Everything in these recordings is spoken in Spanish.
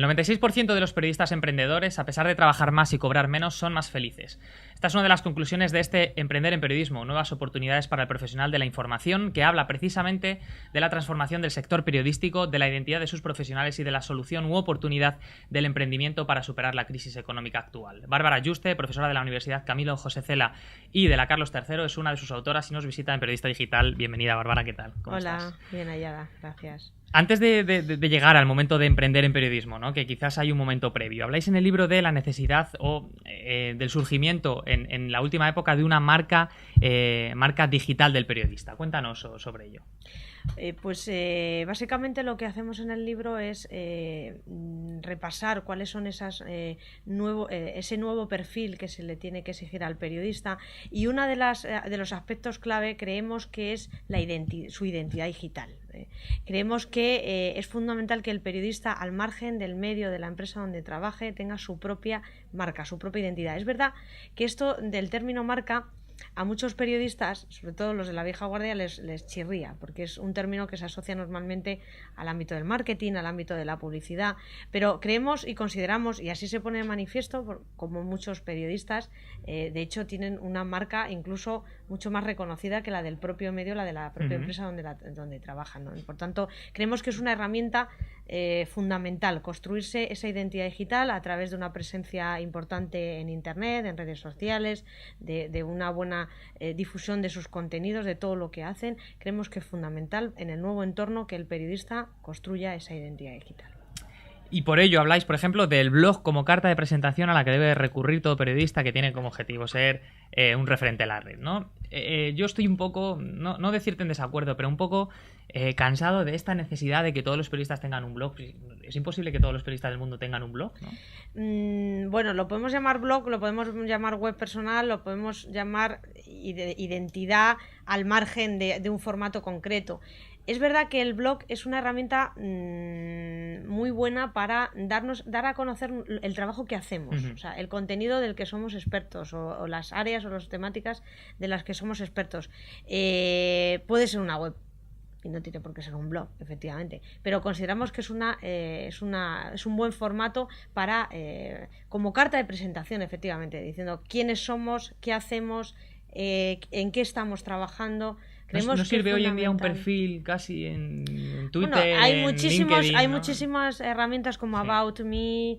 96% de los periodistas emprendedores, a pesar de trabajar más y cobrar menos, son más felices. Esta es una de las conclusiones de este Emprender en Periodismo, nuevas oportunidades para el profesional de la información, que habla precisamente de la transformación del sector periodístico, de la identidad de sus profesionales y de la solución u oportunidad del emprendimiento para superar la crisis económica actual. Bárbara Yuste, profesora de la Universidad Camilo José Cela y de la Carlos III, es una de sus autoras y nos visita en Periodista Digital. Bienvenida, Bárbara, ¿qué tal? ¿Cómo estás? Bien hallada, gracias. Antes de llegar al momento de emprender en periodismo, ¿no? Que quizás hay un momento previo, habláis en el libro de la necesidad o del surgimiento en la última época de una marca digital del periodista. Cuéntanos sobre ello. Básicamente lo que hacemos en el libro es repasar cuáles son ese nuevo perfil que se le tiene que exigir al periodista, y uno de los aspectos clave creemos que es su identidad digital. Creemos que es fundamental que el periodista, al margen del medio, de la empresa donde trabaje, tenga su propia marca, su propia identidad. Es verdad que esto del término marca a muchos periodistas, sobre todo los de la vieja guardia, les chirría, porque es un término que se asocia normalmente al ámbito del marketing, al ámbito de la publicidad, pero creemos y consideramos, y así se pone de manifiesto, como muchos periodistas, de hecho tienen una marca incluso mucho más reconocida que la del propio medio, la de la propia empresa donde trabajan, ¿no? Por tanto, creemos que es una herramienta fundamental construirse esa identidad digital a través de una presencia importante en Internet, en redes sociales, de una buena difusión de sus contenidos, de todo lo que hacen. Creemos que es fundamental en el nuevo entorno que el periodista construya esa identidad digital. Y por ello habláis, por ejemplo, del blog como carta de presentación a la que debe recurrir todo periodista que tiene como objetivo ser un referente en la red, ¿no? Yo estoy un poco, no decirte en desacuerdo, pero un poco cansado de esta necesidad de que todos los periodistas tengan un blog. Es imposible que todos los periodistas del mundo tengan un blog, ¿no? Bueno, lo podemos llamar blog, lo podemos llamar web personal, lo podemos llamar identidad al margen de un formato concreto. Es verdad que el blog es una herramienta muy buena para dar a conocer el trabajo que hacemos, o sea, el contenido del que somos expertos, o las áreas o las temáticas de las que somos expertos. Puede ser una web y no tiene por qué ser un blog, efectivamente, pero consideramos que es un buen formato para como carta de presentación, efectivamente, diciendo quiénes somos, qué hacemos, en qué estamos trabajando. ¿No sirve hoy en día un perfil casi en Twitter, bueno, hay LinkedIn, hay ¿no? muchísimas herramientas como Sí. About Me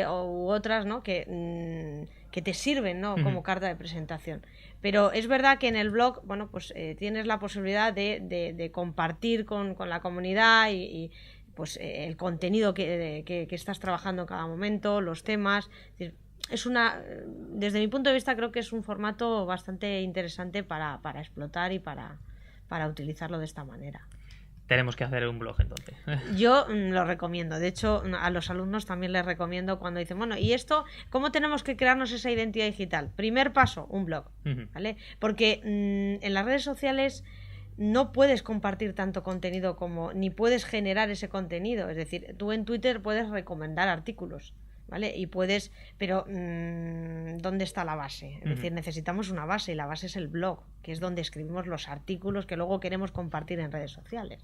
u otras, ¿no? que te sirven, ¿no? Como carta de presentación. Pero es verdad que en el blog, bueno, pues tienes la posibilidad de compartir con la comunidad y pues el contenido que estás trabajando en cada momento, los temas. Desde mi punto de vista, creo que es un formato bastante interesante para explotar y para utilizarlo de esta manera. Tenemos que hacer un blog entonces. Yo lo recomiendo. De hecho, a los alumnos también les recomiendo cuando dicen, bueno, ¿y esto cómo tenemos que crearnos esa identidad digital? Primer paso, un blog, ¿vale? Porque en las redes sociales no puedes compartir tanto contenido ni puedes generar ese contenido. Es decir, tú en Twitter puedes recomendar artículos, ¿vale? Pero ¿dónde está la base? Es decir, necesitamos una base, y la base es el blog, que es donde escribimos los artículos que luego queremos compartir en redes sociales.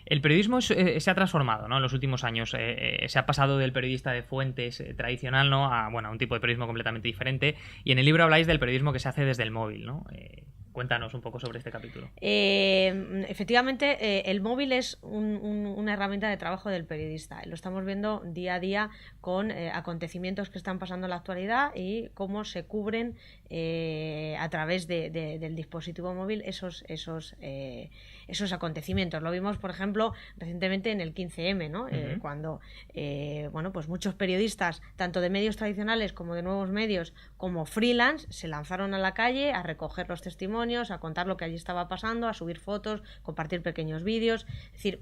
El periodismo se ha transformado, ¿no? En los últimos años. Se ha pasado del periodista de fuentes tradicional, ¿no? a un tipo de periodismo completamente diferente. Y en el libro habláis del periodismo que se hace desde el móvil, ¿no? Cuéntanos un poco sobre este capítulo. Efectivamente, el móvil es una herramienta de trabajo del periodista. Lo estamos viendo día a día con acontecimientos que están pasando en la actualidad y cómo se cubren a través del dispositivo móvil esos acontecimientos. Lo vimos, por ejemplo, recientemente en el 15M, ¿no? Cuando pues muchos periodistas, tanto de medios tradicionales como de nuevos medios, como freelance, se lanzaron a la calle a recoger los testimonios, a contar lo que allí estaba pasando, a subir fotos, compartir pequeños vídeos. Es decir,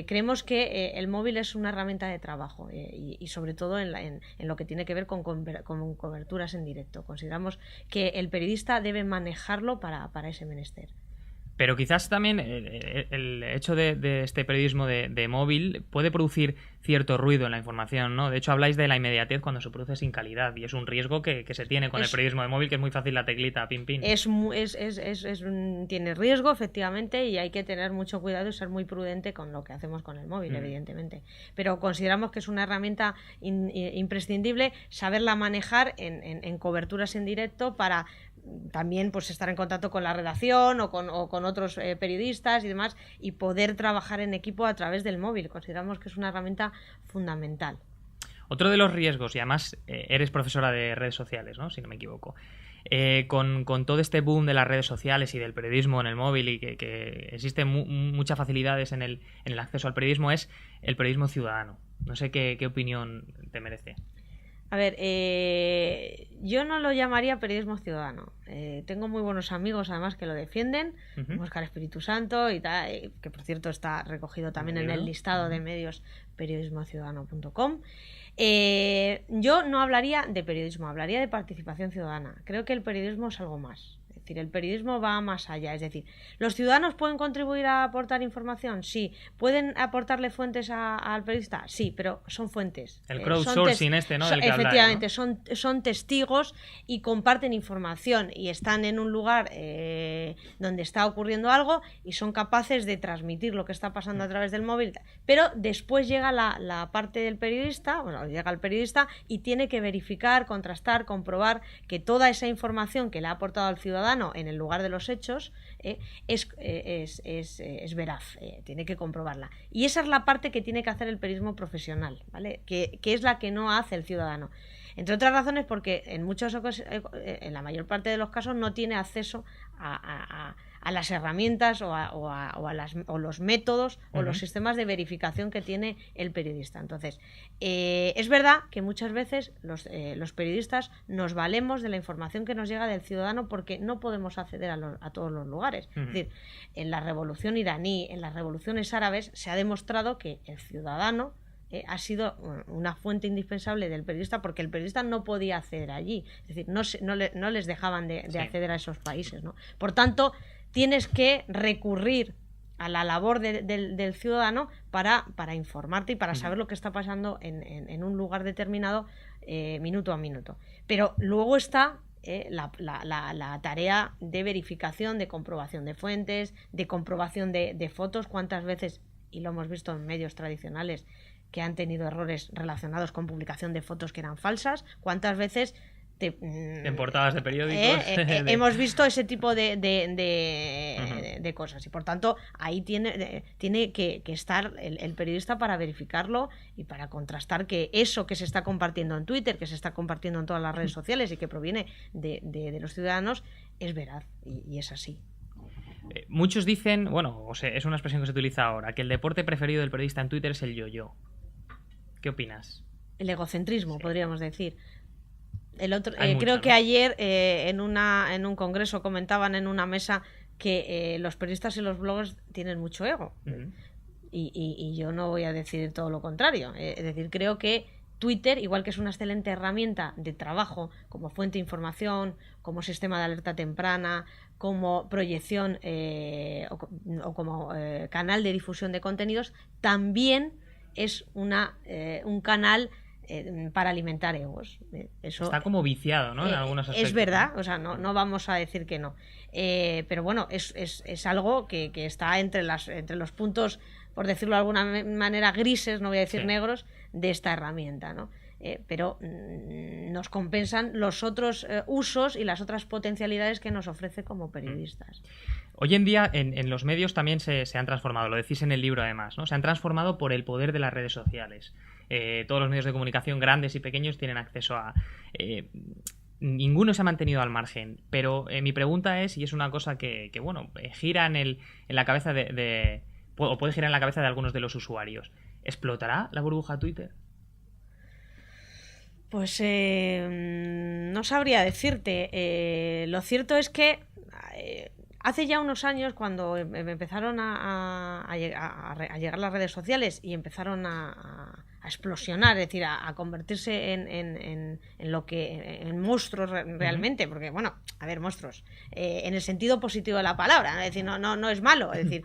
creemos que el móvil es una herramienta de trabajo y sobre todo en lo que tiene que ver con coberturas en directo. Consideramos que el periodista debe manejarlo para ese menester. Pero quizás también el hecho de este periodismo de móvil puede producir cierto ruido en la información, ¿no? De hecho, habláis de la inmediatez cuando se produce sin calidad, y es un riesgo que se tiene con el periodismo de móvil, que es muy fácil la teclita, pin, pin. Tiene riesgo, efectivamente, y hay que tener mucho cuidado y ser muy prudente con lo que hacemos con el móvil, evidentemente. Pero consideramos que es una herramienta imprescindible saberla manejar en coberturas en directo para también pues estar en contacto con la redacción o con otros periodistas y demás, y poder trabajar en equipo a través del móvil. Consideramos que es una herramienta fundamental. Otro de los riesgos, y además eres profesora de redes sociales, ¿no? Si no me equivoco. Con todo este boom de las redes sociales y del periodismo en el móvil, y que existen muchas facilidades en el acceso al periodismo, es el periodismo ciudadano. No sé qué opinión te merece. A ver, yo no lo llamaría periodismo ciudadano. Tengo muy buenos amigos, además, que lo defienden, como Óscar Espíritu Santo y tal, que por cierto está recogido también en el listado de medios periodismociudadano.com. Yo no hablaría de periodismo, hablaría de participación ciudadana. Creo que el periodismo es algo más. Es decir, el periodismo va más allá. Es decir, ¿los ciudadanos pueden contribuir a aportar información? Sí. ¿Pueden aportarle fuentes al periodista? Sí, pero son fuentes. El crowdsourcing ¿no? Del que efectivamente, habláis, ¿no? son testigos y comparten información y están en un lugar donde está ocurriendo algo y son capaces de transmitir lo que está pasando a través del móvil. Pero después llega la parte del periodista, llega el periodista y tiene que verificar, contrastar, comprobar que toda esa información que le ha aportado al ciudadano en el lugar de los hechos es veraz, tiene que comprobarla. Y esa es la parte que tiene que hacer el periodismo profesional, ¿vale? Que es la que no hace el ciudadano. Entre otras razones porque en la mayor parte de los casos no tiene acceso a las herramientas o los métodos o los sistemas de verificación que tiene el periodista. Entonces, es verdad que muchas veces los periodistas nos valemos de la información que nos llega del ciudadano porque no podemos acceder a todos los lugares. Es decir, en la revolución iraní, en las revoluciones árabes, se ha demostrado que el ciudadano ha sido una fuente indispensable del periodista, porque el periodista no podía acceder allí. Es decir, no les dejaban de acceder a esos países, ¿no? Por tanto, tienes que recurrir a la labor del ciudadano para informarte y para saber lo que está pasando en un lugar determinado minuto a minuto. Pero luego está la tarea de verificación, de comprobación de fuentes, de comprobación de fotos. ¿Cuántas veces, y lo hemos visto en medios tradicionales, que han tenido errores relacionados con publicación de fotos que eran falsas? ¿Cuántas veces en portadas de periódicos hemos visto ese tipo de cosas? Y por tanto ahí tiene que estar el periodista para verificarlo y para contrastar que eso que se está compartiendo en Twitter, que se está compartiendo en todas las redes sociales y que proviene de los ciudadanos, es veraz y es así. Muchos dicen, es una expresión que se utiliza ahora, que el deporte preferido del periodista en Twitter es el yo-yo. ¿Qué opinas? El egocentrismo, podríamos decir. Creo que ayer en un congreso comentaban en una mesa que los periodistas y los bloggers tienen mucho ego. Y yo no voy a decir todo lo contrario. Es decir, creo que Twitter, igual que es una excelente herramienta de trabajo como fuente de información, como sistema de alerta temprana, como proyección o como canal de difusión de contenidos, también es un canal para alimentar egos. Eso está como viciado, ¿no? En algunos aspectos. Es verdad, no vamos a decir que no. Pero bueno, es algo que está entre los puntos, por decirlo de alguna manera, grises, no voy a decir negros, de esta herramienta, ¿no? Pero nos compensan los otros usos y las otras potencialidades que nos ofrece como periodistas. Hoy en día en los medios también se han transformado, lo decís en el libro además, ¿no? Se han transformado por el poder de las redes sociales. Todos los medios de comunicación, grandes y pequeños, tienen acceso a... ninguno se ha mantenido al margen, pero mi pregunta es, y es una cosa que gira en la cabeza o puede girar en la cabeza de algunos de los usuarios, ¿explotará la burbuja Twitter? Pues no sabría decirte. Lo cierto es que hace ya unos años, cuando empezaron a llegar las redes sociales y empezaron a explosionar, es decir, a convertirse en lo que en monstruos realmente, porque bueno, a ver, monstruos en el sentido positivo de la palabra, ¿no? Es decir, no es malo, es decir,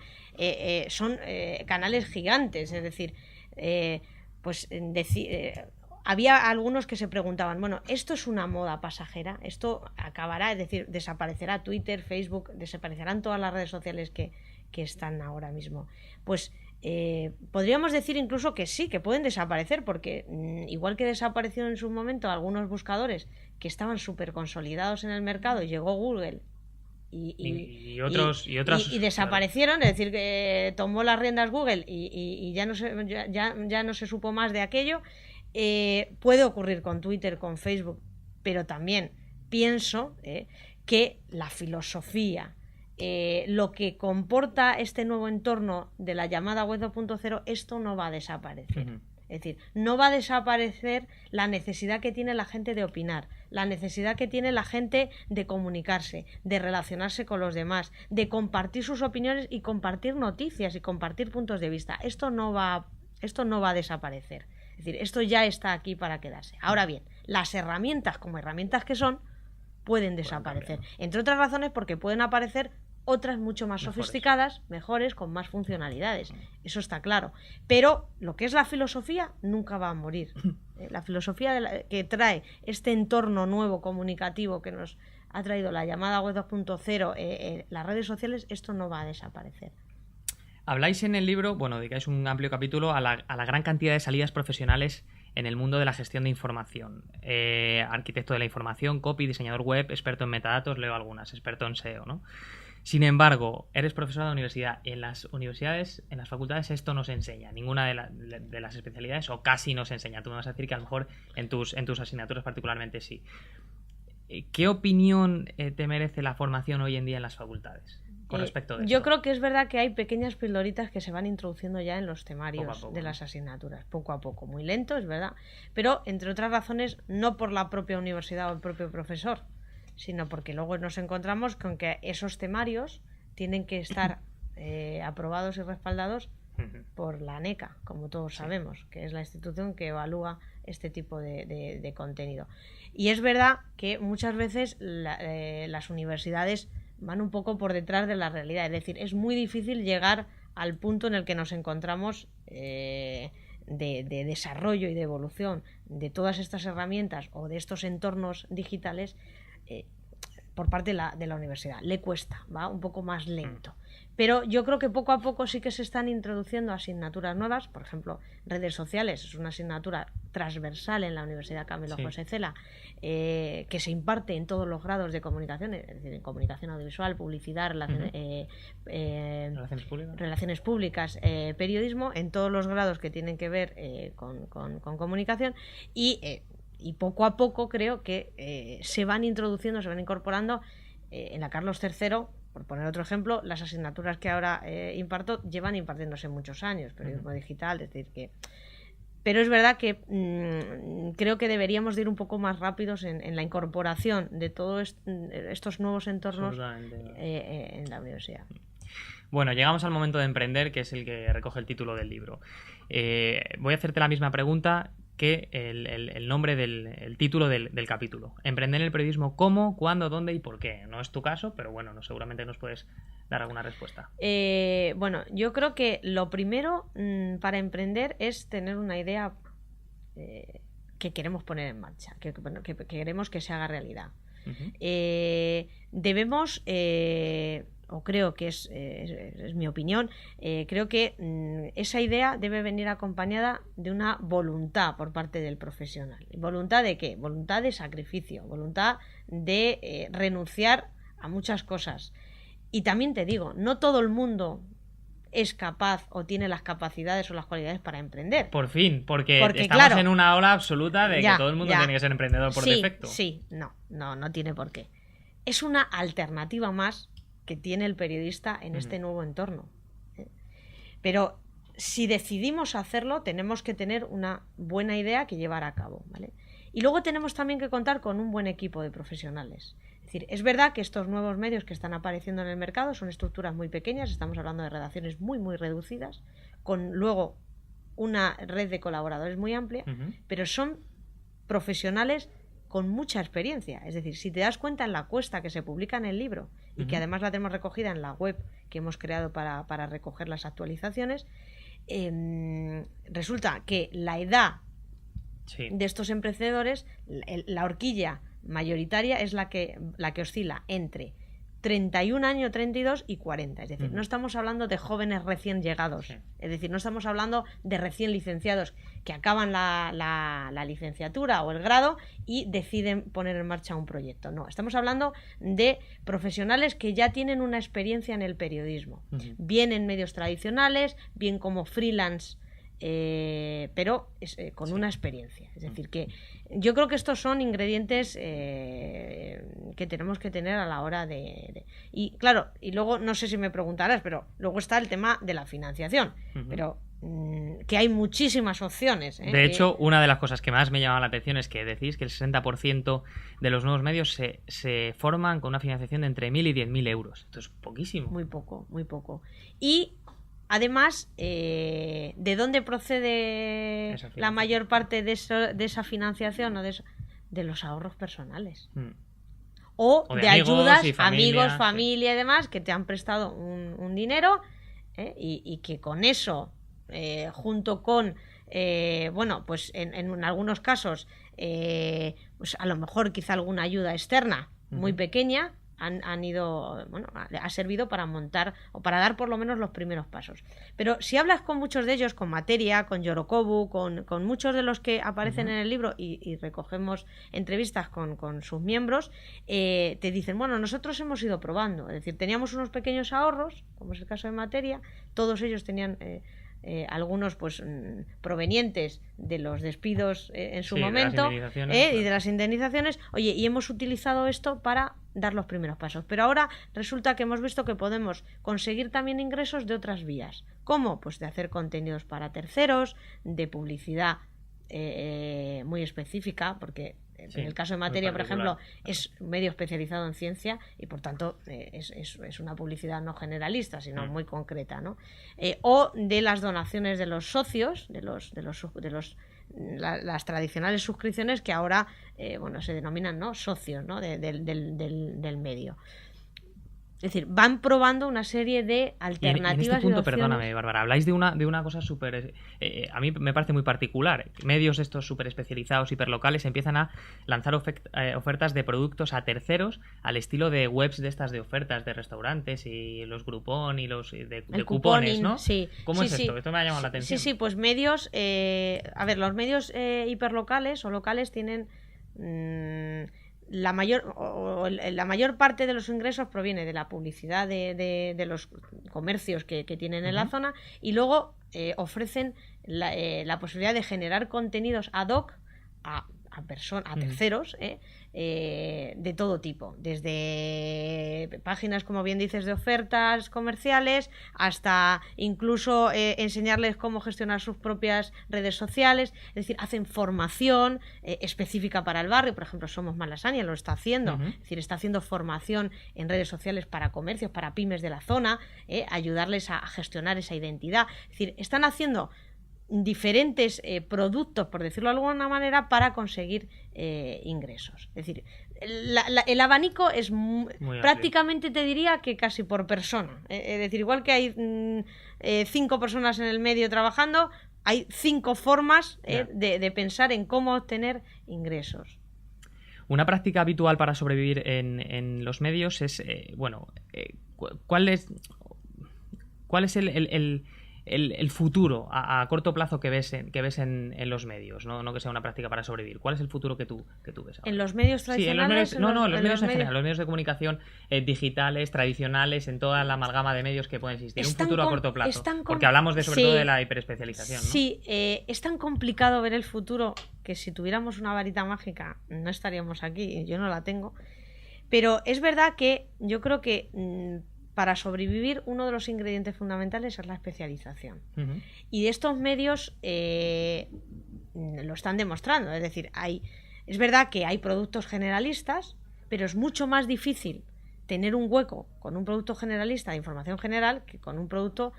son canales gigantes, es decir, había algunos que se preguntaban, bueno, ¿esto es una moda pasajera? ¿Esto acabará? Es decir, ¿desaparecerá Twitter, Facebook? ¿Desaparecerán todas las redes sociales que están ahora mismo? Pues podríamos decir incluso que sí, que pueden desaparecer, porque igual que desaparecieron en su momento algunos buscadores que estaban súper consolidados en el mercado, y llegó Google y desaparecieron, claro. Es decir, que tomó las riendas Google y ya no se supo más de aquello. Puede ocurrir con Twitter, con Facebook, pero también pienso que la filosofía, lo que comporta este nuevo entorno de la llamada web 2.0, esto no va a desaparecer. Es decir, no va a desaparecer la necesidad que tiene la gente de opinar, la necesidad que tiene la gente de comunicarse, de relacionarse con los demás, de compartir sus opiniones y compartir noticias y compartir puntos de vista. Esto no va a desaparecer. Es decir, esto ya está aquí para quedarse. Ahora bien, las herramientas, como herramientas que son, pueden desaparecer. Entre otras razones porque pueden aparecer otras mucho más sofisticadas, mejores, con más funcionalidades. Eso está claro. Pero lo que es la filosofía nunca va a morir. La filosofía que trae este entorno nuevo comunicativo que nos ha traído la llamada web 2.0, las redes sociales, esto no va a desaparecer. Habláis en el libro, bueno, dedicáis un amplio capítulo a la gran cantidad de salidas profesionales en el mundo de la gestión de información. Arquitecto de la información, copy, diseñador web, experto en metadatos, leo algunas, experto en SEO, ¿no? Sin embargo, eres profesora de universidad. En las universidades, en las facultades, esto no se enseña. Ninguna de las especialidades, o casi no se enseña. Tú me vas a decir que a lo mejor en tus asignaturas particularmente sí. ¿Qué opinión te merece la formación hoy en día en las facultades con respecto a esto? Yo creo que es verdad que hay pequeñas pildoritas que se van introduciendo ya en los temarios poco a poco, de las asignaturas, poco a poco. Muy lento, es verdad. Pero, entre otras razones, no por la propia universidad o el propio profesor, sino porque luego nos encontramos con que esos temarios tienen que estar aprobados y respaldados por la ANECA, como todos sabemos, que es la institución que evalúa este tipo de contenido. Y es verdad que muchas veces las universidades van un poco por detrás de la realidad, es decir, es muy difícil llegar al punto en el que nos encontramos de desarrollo y de evolución de todas estas herramientas o de estos entornos digitales por parte de la universidad. Le cuesta, va un poco más lento. Pero yo creo que poco a poco sí que se están introduciendo asignaturas nuevas. Por ejemplo, redes sociales es una asignatura transversal en la Universidad Camilo José Cela, que se imparte en todos los grados de comunicación, es decir, en comunicación audiovisual, publicidad, relaciones públicas, periodismo, en todos los grados que tienen que ver con comunicación, y poco a poco creo que se van introduciendo, se van incorporando en la Carlos III. Por poner otro ejemplo, las asignaturas que ahora imparto llevan impartiéndose muchos años, periodismo digital, es decir que... Pero es verdad que creo que deberíamos de ir un poco más rápidos en la incorporación de todos estos nuevos entornos en la universidad. Bueno, llegamos al momento de emprender, que es el que recoge el título del libro. Voy a hacerte la misma pregunta que el nombre el título del capítulo. Emprender en el periodismo, ¿cómo, cuándo, dónde y por qué? No es tu caso, pero bueno, seguramente nos puedes dar alguna respuesta. Bueno, yo creo que lo primero para emprender es tener una idea que queremos poner en marcha, que queremos que se haga realidad. Debemos... o creo que es mi opinión, creo que esa idea debe venir acompañada de una voluntad por parte del profesional. ¿Voluntad de qué? Voluntad de sacrificio, voluntad de renunciar a muchas cosas. Y también te digo, no todo el mundo es capaz o tiene las capacidades o las cualidades para emprender. Por fin, porque estamos claro, en una ola absoluta de que todo el mundo tiene que ser emprendedor por defecto. Sí, no tiene por qué. Es una alternativa más que tiene el periodista en este nuevo entorno. Pero si decidimos hacerlo, tenemos que tener una buena idea que llevar a cabo, ¿vale? Y luego tenemos también que contar con un buen equipo de profesionales. Es decir, es verdad que estos nuevos medios que están apareciendo en el mercado son estructuras muy pequeñas, estamos hablando de redacciones muy, muy reducidas, con luego una red de colaboradores muy amplia, pero son profesionales con mucha experiencia. Es decir, si te das cuenta en la encuesta que se publica en el libro y que además la tenemos recogida en la web que hemos creado para recoger las actualizaciones, resulta que la edad de estos emprendedores, la horquilla mayoritaria es la que oscila entre 31 años, 32 y 40. Es decir, no estamos hablando de jóvenes recién llegados. Es decir, no estamos hablando de recién licenciados que acaban la licenciatura o el grado y deciden poner en marcha un proyecto. No, estamos hablando de profesionales que ya tienen una experiencia en el periodismo. Bien en medios tradicionales, bien como freelance, pero con una experiencia. Es decir, que yo creo que estos son ingredientes que tenemos que tener a la hora y claro, y luego no sé si me preguntarás, pero luego está el tema de la financiación, pero que hay muchísimas opciones. De hecho, una de las cosas que más me llama la atención es que decís que el 60% de los nuevos medios se forman con una financiación de entre 1.000 y 10.000 euros. Esto es poquísimo. Muy poco, muy poco. Y además, ¿de dónde procede la mayor parte de esa financiación? De los ahorros personales. O de ayudas, amigos, familia y demás, que te han prestado un dinero y que con eso, junto con, pues en algunos casos, pues a lo mejor quizá alguna ayuda externa muy pequeña, han ido, ha servido para montar o para dar por lo menos los primeros pasos. Pero si hablas con muchos de ellos, con Materia, con Yorokobu, con muchos de los que aparecen en el libro y recogemos entrevistas con sus miembros, te dicen, nosotros hemos ido probando. Es decir, teníamos unos pequeños ahorros, como es el caso de Materia, todos ellos tenían algunos pues provenientes de los despidos en su momento y de las indemnizaciones. Oye, y hemos utilizado esto para dar los primeros pasos, pero ahora resulta que hemos visto que podemos conseguir también ingresos de otras vías. ¿Cómo? Pues de hacer contenidos para terceros, de publicidad muy específica, porque en el caso de Materia, por ejemplo, es un medio especializado en ciencia y por tanto es una publicidad no generalista, sino muy concreta, ¿no? O de las donaciones de los socios, las tradicionales suscripciones que ahora se denominan, ¿no?, socios, ¿no?, del medio. Es decir, van probando una serie de alternativas. Y en este punto, perdóname, Bárbara, habláis de una cosa súper... a mí me parece muy particular. Medios estos súper especializados, hiperlocales, empiezan a lanzar ofertas de productos a terceros al estilo de webs de estas de ofertas de restaurantes y los Groupon y los de cupones, ¿no? Sí. ¿Cómo es esto? Esto me ha llamado la atención. Sí, pues medios... los medios hiperlocales o locales tienen... La mayor parte de los ingresos proviene de la publicidad de los comercios que tienen en la zona y luego ofrecen la posibilidad de generar contenidos ad hoc a terceros de todo tipo, desde páginas, como bien dices, de ofertas comerciales hasta incluso enseñarles cómo gestionar sus propias redes sociales. Es decir, hacen formación específica para el barrio. Por ejemplo, Somos Malasaña lo está haciendo, es decir, está haciendo formación en redes sociales para comercios, para pymes de la zona, ayudarles a gestionar esa identidad. Es decir, están haciendo diferentes productos, por decirlo de alguna manera, para conseguir ingresos. Es decir, el abanico es prácticamente, te diría que casi por persona. Es decir, igual que hay 5 personas en el medio trabajando, hay 5 formas de pensar en cómo obtener ingresos. Una práctica habitual para sobrevivir en los medios es, ¿cuál es el futuro a corto plazo que ves en los medios, no que sea una práctica para sobrevivir? ¿Cuál es el futuro que tú ves ahora? ¿En los medios tradicionales? Sí, en los medios en general, los medios de comunicación digitales, tradicionales, en toda la amalgama de medios que pueden existir. Un futuro a corto plazo, porque hablamos sobre todo de la hiperespecialización, ¿no? Sí, es tan complicado ver el futuro que si tuviéramos una varita mágica no estaríamos aquí, yo no la tengo, pero es verdad que yo creo que para sobrevivir, uno de los ingredientes fundamentales es la especialización. Y de estos medios lo están demostrando. Es decir, es verdad que hay productos generalistas, pero es mucho más difícil tener un hueco con un producto generalista de información general que con un producto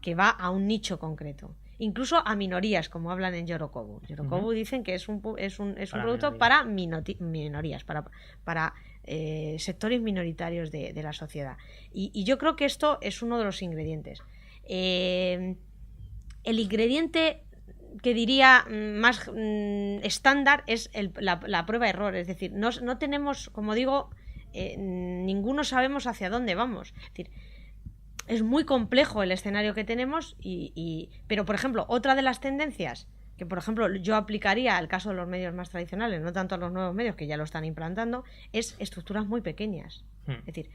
que va a un nicho concreto. incluso a minorías, como hablan en Yorokobu. Yorokobu dicen que es un producto minorías. para minorías, para sectores minoritarios de la sociedad. Y yo creo que esto es uno de los ingredientes. El ingrediente que diría más estándar es la prueba-error. Es decir, no tenemos, como digo, ninguno sabemos hacia dónde vamos. Es decir, es muy complejo el escenario que tenemos, pero, por ejemplo, otra de las tendencias que, por ejemplo, yo aplicaría al caso de los medios más tradicionales, no tanto a los nuevos medios que ya lo están implantando, es estructuras muy pequeñas. Es decir,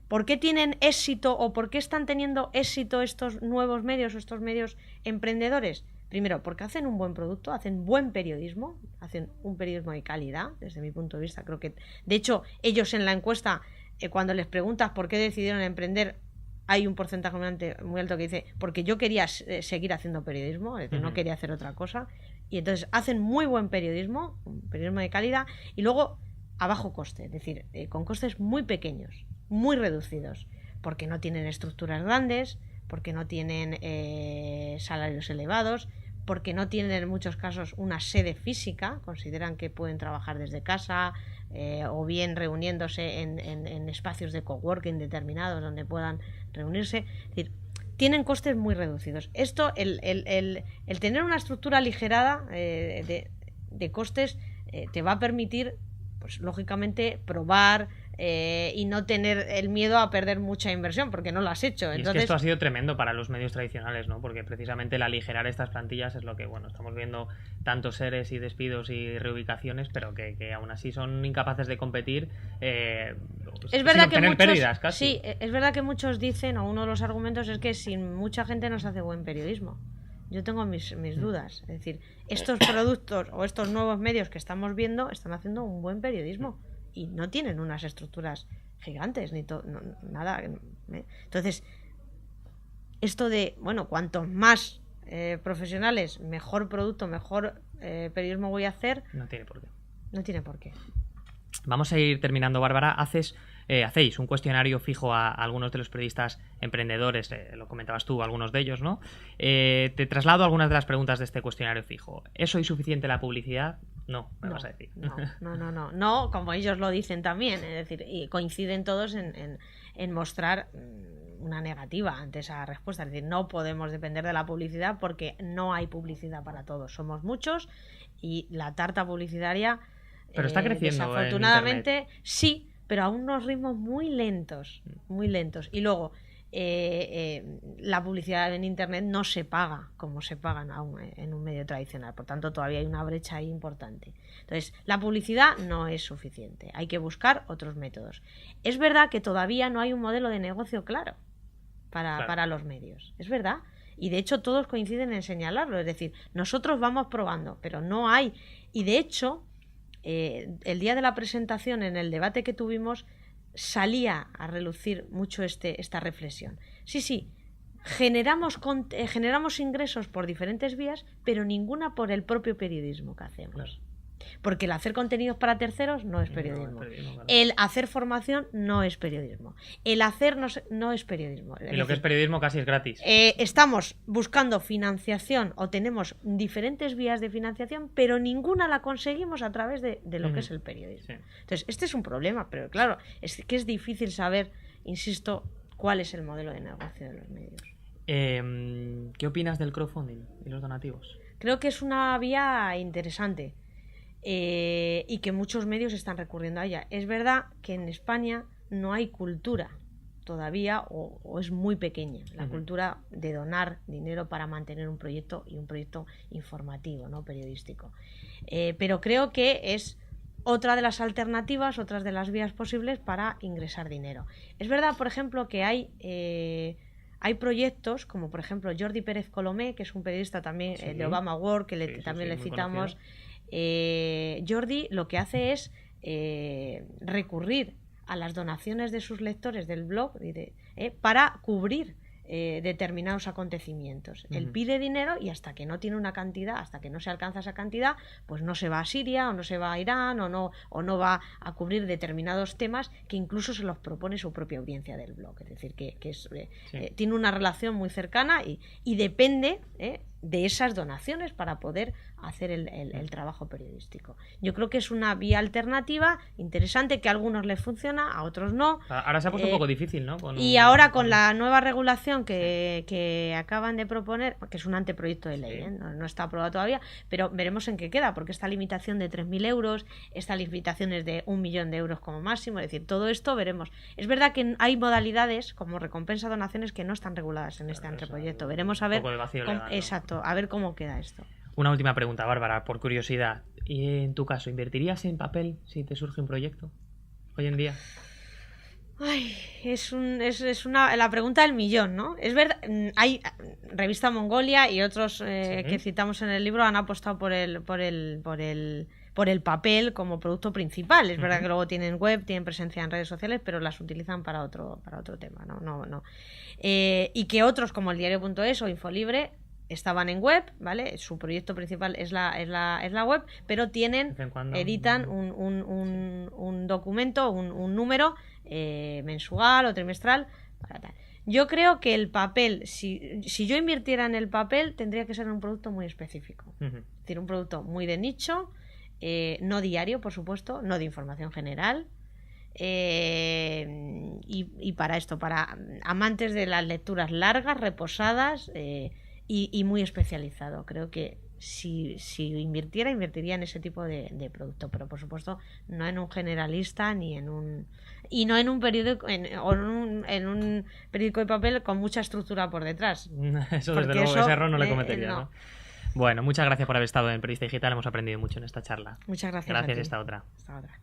¿por qué tienen éxito o por qué están teniendo éxito estos nuevos medios o estos medios emprendedores? Primero, porque hacen un buen producto, hacen buen periodismo, hacen un periodismo de calidad, desde mi punto de vista. Creo que, de hecho, ellos en la encuesta, cuando les preguntas por qué decidieron emprender, hay un porcentaje muy alto que dice, porque yo quería seguir haciendo periodismo, es decir, no quería hacer otra cosa. Y entonces hacen muy buen periodismo, un periodismo de calidad, y luego a bajo coste, es decir, con costes muy pequeños, muy reducidos, porque no tienen estructuras grandes, porque no tienen salarios elevados, porque no tienen en muchos casos una sede física, consideran que pueden trabajar desde casa o bien reuniéndose en espacios de coworking determinados donde puedan reunirse. Es decir, tienen costes muy reducidos. Esto, el tener una estructura aligerada de costes te va a permitir, pues lógicamente, probar y no tener el miedo a perder mucha inversión, porque no lo has hecho. Entonces... Y es que esto ha sido tremendo para los medios tradicionales, ¿no? Porque precisamente el aligerar estas plantillas es lo que, bueno, estamos viendo tantos EREs y despidos y reubicaciones, pero que aún así son incapaces de competir es verdad sin que tener muchos, pérdidas casi. Sí, es verdad que muchos dicen, o uno de los argumentos es que sin mucha gente no se hace buen periodismo. Yo tengo mis dudas. Es decir, estos productos o estos nuevos medios que estamos viendo están haciendo un buen periodismo y no tienen unas estructuras gigantes ni nada. Entonces, esto de, bueno, cuantos más profesionales, mejor producto, mejor periodismo voy a hacer. No tiene por qué. No tiene por qué. Vamos a ir terminando, Bárbara. Hacéis un cuestionario fijo a algunos de los periodistas emprendedores, lo comentabas tú, algunos de ellos, ¿no? Te traslado algunas de las preguntas de este cuestionario fijo. ¿Es hoy suficiente la publicidad? No, vas a decir. No, como ellos lo dicen también, es decir, y coinciden todos en mostrar una negativa ante esa respuesta. Es decir, no podemos depender de la publicidad porque no hay publicidad para todos. Somos muchos y la tarta publicitaria... Pero está creciendo. Desafortunadamente, sí, pero a unos ritmos muy lentos. Y luego, la publicidad en Internet no se paga como se pagan en un medio tradicional. Por tanto, todavía hay una brecha ahí importante. Entonces, la publicidad no es suficiente. Hay que buscar otros métodos. Es verdad que todavía no hay un modelo de negocio claro para los medios. Es verdad. Y de hecho, todos coinciden en señalarlo. Es decir, nosotros vamos probando, pero no hay. Y de hecho... el día de la presentación, en el debate que tuvimos, salía a relucir mucho esta reflexión. Sí, generamos ingresos por diferentes vías, pero ninguna por el propio periodismo que hacemos. Claro. Porque el hacer contenidos para terceros no es periodismo. Claro. El hacer formación no es periodismo. El hacer no es periodismo. Y lo que es periodismo casi es gratis. Estamos buscando financiación o tenemos diferentes vías de financiación, pero ninguna la conseguimos a través de lo que es el periodismo. Sí. Entonces, este es un problema, pero claro, es que es difícil saber, insisto, cuál es el modelo de negocio de los medios. ¿Qué opinas del crowdfunding y los donativos? Creo que es una vía interesante. Y que muchos medios están recurriendo a ella. Es verdad que en España no hay cultura todavía o es muy pequeña la cultura de donar dinero para mantener un proyecto y un proyecto informativo, no periodístico, pero creo que es otra de las alternativas, otras de las vías posibles para ingresar dinero. Es verdad, por ejemplo, que hay proyectos como por ejemplo Jordi Pérez Colomé, que es un periodista también de Obama World, que también le citamos. Jordi lo que hace es recurrir a las donaciones de sus lectores del blog para cubrir determinados acontecimientos. Él pide dinero y hasta que no tiene una cantidad, hasta que no se alcanza esa cantidad, pues no se va a Siria o no se va a Irán o no va a cubrir determinados temas que incluso se los propone su propia audiencia del blog. Es decir, que tiene una relación muy cercana y depende de esas donaciones para poder hacer el trabajo periodístico. Yo creo que es una vía alternativa interesante que a algunos les funciona, a otros no. Ahora se ha puesto un poco difícil, ¿no? Y ahora con la nueva regulación que acaban de proponer, que es un anteproyecto de ley, no está aprobado todavía, pero veremos en qué queda, porque esta limitación de 3.000 euros, esta limitación es de 1 millón de euros como máximo, es decir, todo esto veremos. Es verdad que hay modalidades como recompensa a donaciones que no están reguladas en este anteproyecto. Veremos a ver exacto, a ver cómo queda esto. Una última pregunta, Bárbara, por curiosidad. ¿Y en tu caso, invertirías en papel si te surge un proyecto hoy en día? Ay, es la pregunta del millón, ¿no? Es verdad, hay Revista Mongolia y otros que citamos en el libro han apostado por el papel como producto principal. Es verdad que luego tienen web, tienen presencia en redes sociales, pero las utilizan para otro tema, ¿no? Y que otros como el diario.es o Infolibre estaban en web, ¿vale? Su proyecto principal es la web, pero editan un documento, un número mensual o trimestral para tal. Yo creo que el papel, si yo invirtiera en el papel, tendría que ser un producto muy específico. Es decir, un producto muy de nicho, no diario, por supuesto, no de información general. Y para esto, para amantes de las lecturas largas, reposadas y muy especializado. Creo que si invirtiera en ese tipo de producto, pero por supuesto no en un generalista no en un periódico en un periódico de papel con mucha estructura por detrás. Eso desde luego, ese error no le cometería, ¿no? Bueno, muchas gracias por haber estado en Periodista Digital, hemos aprendido mucho en esta charla. Muchas gracias. Gracias, hasta otra. Hasta otra.